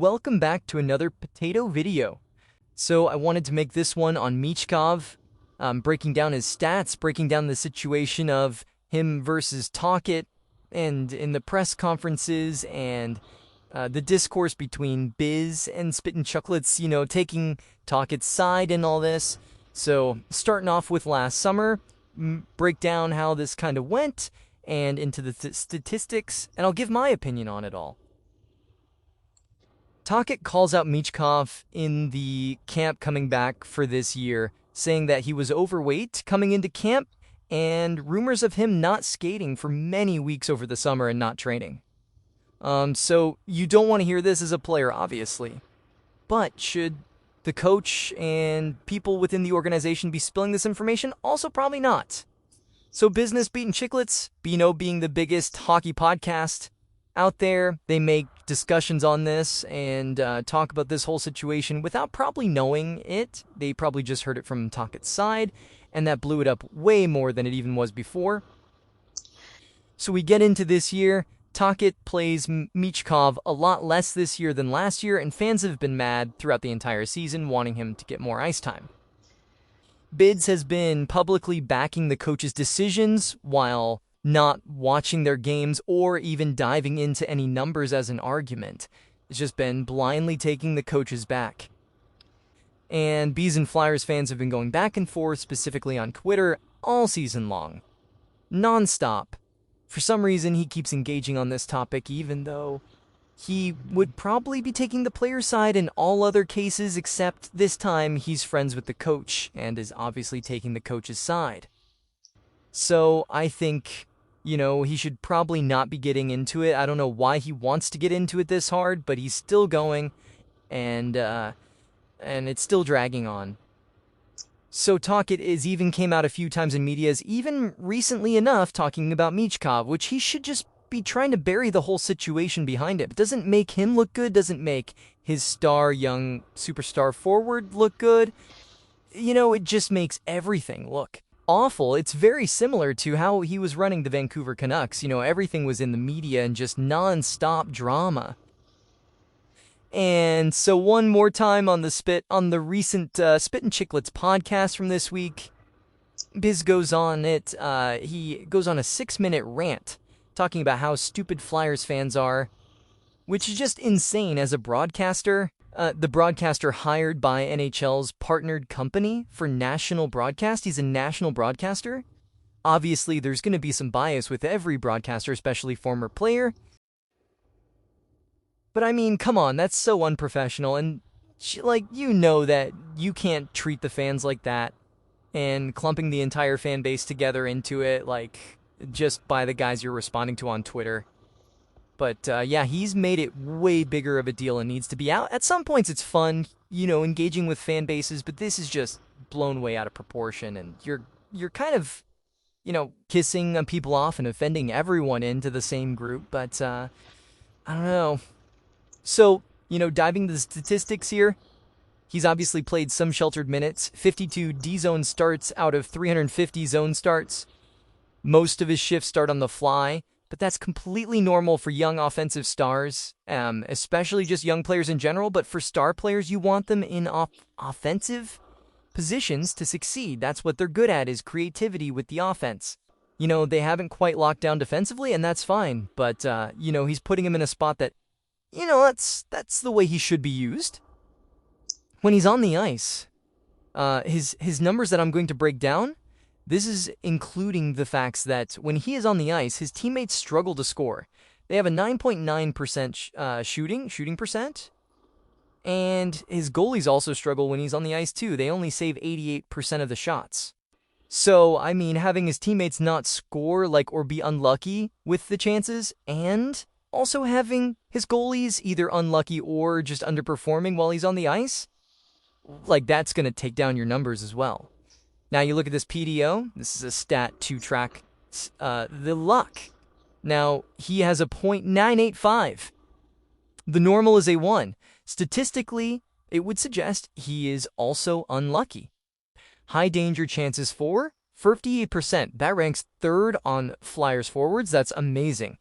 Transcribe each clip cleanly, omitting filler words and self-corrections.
Welcome back to another potato video. So I wanted to make this one on Michkov, breaking down his stats, breaking down the situation of him versus Tocchet, and in the press conferences and the discourse between Biz and Spittin chiclets, taking Tocchet's side and all this. So starting off with last summer, break down how this kind of went and into the statistics, and I'll give my opinion on it all. Tocchet calls out Michkov in the camp coming back for this year, saying that he was overweight coming into camp, and rumors of him not skating for many weeks over the summer and not training. So you don't want to hear this as a player, obviously. But should the coach and people within the organization be spilling this information? Also probably not. So Biz Spitten chiclets, Bino being the biggest hockey podcast out there, they make discussions on this and talk about this whole situation without probably knowing it. They probably just heard it from Tocchet's side, and that blew it up way more than it even was before. So we get into this year. Tocchet plays Michkov a lot less this year than last year, and fans have been mad throughout the entire season, wanting him to get more ice time. Biz has been publicly backing the coach's decisions while not watching their games or even diving into any numbers as an argument. It's just been blindly taking the coach's back. And Bees and Flyers fans have been going back and forth, specifically on Twitter, all season long. Non-stop. For some reason, he keeps engaging on this topic, even though he would probably be taking the player's side in all other cases, except this time he's friends with the coach and is obviously taking the coach's side. So I think, he should probably not be getting into it. I don't know why he wants to get into it this hard, but he's still going, and it's still dragging on. So Tocchet even came out a few times in media, even recently enough, talking about Michkov, which he should just be trying to bury the whole situation behind it. It doesn't make him look good, doesn't make his star young superstar forward look good. It just makes everything look awful. It's very similar to how he was running the Vancouver Canucks. Everything was in the media and just non-stop drama. And so one more time on the recent Spittin Chiclets podcast from this week, Biz goes on he goes on a 6-minute rant talking about how stupid Flyers fans are, which is just insane as a broadcaster. The broadcaster hired by NHL's partnered company for national broadcast. He's a national broadcaster. Obviously, there's going to be some bias with every broadcaster, especially former player. But I mean, come on, that's so unprofessional, and that you can't treat the fans like that, and clumping the entire fan base together into it, just by the guys you're responding to on Twitter. But yeah, he's made it way bigger of a deal and needs to be out. At some points it's fun, engaging with fan bases, but this is just blown way out of proportion, and you're kind of, kissing people off and offending everyone into the same group, but I don't know. So, diving into the statistics here, he's obviously played some sheltered minutes, 52 D-zone starts out of 350 zone starts. Most of his shifts start on the fly, but that's completely normal for young offensive stars, especially just young players in general, but for star players, you want them in offensive positions to succeed. That's what they're good at, is creativity with the offense. They haven't quite locked down defensively, and that's fine, but, he's putting him in a spot that, that's the way he should be used. When he's on the ice, his numbers that I'm going to break down, this is including the facts that when he is on the ice, his teammates struggle to score. They have a 9.9% shooting percent, and his goalies also struggle when he's on the ice too. They only save 88% of the shots. So, I mean, having his teammates not score or be unlucky with the chances, and also having his goalies either unlucky or just underperforming while he's on the ice, that's going to take down your numbers as well. Now you look at this PDO. This is a stat to track the luck. Now, he has a .985. The normal is a 1. Statistically, it would suggest he is also unlucky. High danger chances for 58%. That ranks 3rd on Flyers forwards. That's amazing.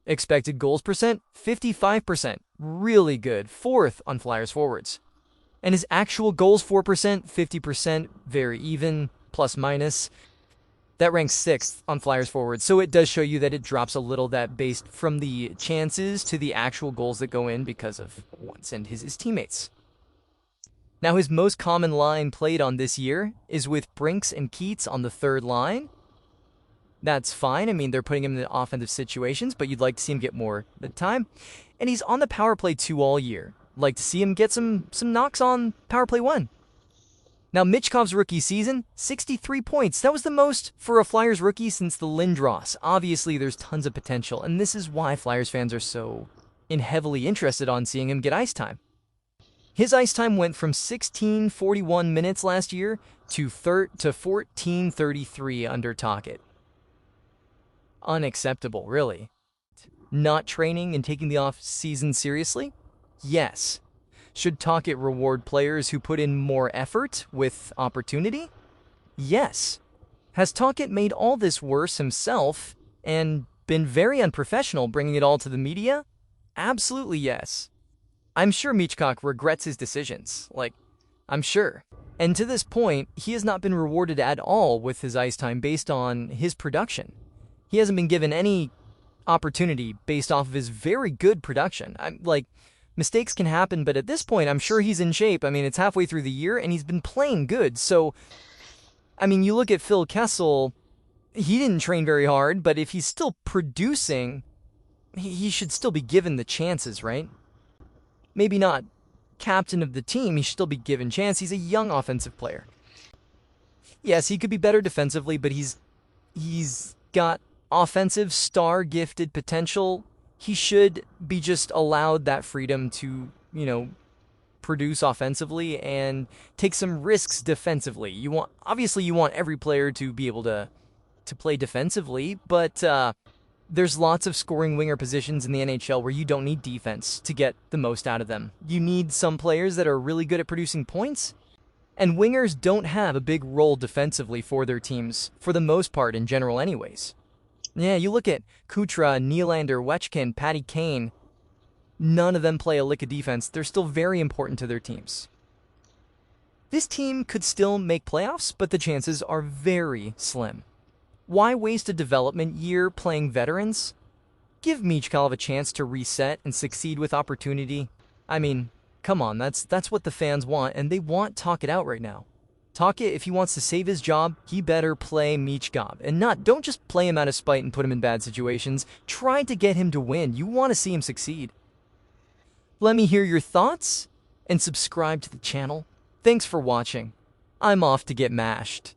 Expected goals percent, 55%. Really good. 4th on Flyers forwards. And his actual goals 4%, 50%, very even, plus minus. That ranks 6th on Flyers forwards, so it does show you that it drops a little, that based from the chances to the actual goals that go in because of Once and his teammates. Now, his most common line played on this year is with Brinks and Keats on the 3rd line. That's fine. I mean, they're putting him in offensive situations, but you'd like to see him get more at the time. And he's on the power play 2 all year. Like to see him get some knocks on power play 1. Now, Michkov's rookie season, 63 points. That was the most for a Flyers rookie since the Lindros. Obviously, there's tons of potential, and this is why Flyers fans are so heavily interested on seeing him get ice time. His ice time went from 16:41 minutes last year to 14:33 under Tocchet. Unacceptable, really. Not training and taking the off-season seriously? Yes. Should Tocchet reward players who put in more effort with opportunity? Yes. Has Tocchet made all this worse himself and been very unprofessional bringing it all to the media? Absolutely yes. I'm sure Michkov regrets his decisions. I'm sure. And to this point, he has not been rewarded at all with his ice time based on his production. He hasn't been given any opportunity based off of his very good production. Mistakes can happen, but at this point, I'm sure he's in shape. I mean, it's halfway through the year, and he's been playing good. So, I mean, you look at Phil Kessel, he didn't train very hard, but if he's still producing, he should still be given the chances, right? Maybe not captain of the team, he should still be given chance. He's a young offensive player. Yes, he could be better defensively, but he's got offensive star-gifted potential. He should be just allowed that freedom to, produce offensively and take some risks defensively. Obviously you want every player to be able to play defensively, but there's lots of scoring winger positions in the NHL where you don't need defense to get the most out of them. You need some players that are really good at producing points, and wingers don't have a big role defensively for their teams, for the most part in general anyways. Yeah, you look at Kutra, Nylander, Wetchkin, Patty Kane. None of them play a lick of defense. They're still very important to their teams. This team could still make playoffs, but the chances are very slim. Why waste a development year playing veterans? Give Michkov a chance to reset and succeed with opportunity. I mean, come on, that's what the fans want, and they want Tocchet out right now. Tocchet, if he wants to save his job, he better play Michkov. And don't just play him out of spite and put him in bad situations. Try to get him to win. You want to see him succeed. Let me hear your thoughts and subscribe to the channel. Thanks for watching. I'm off to get mashed.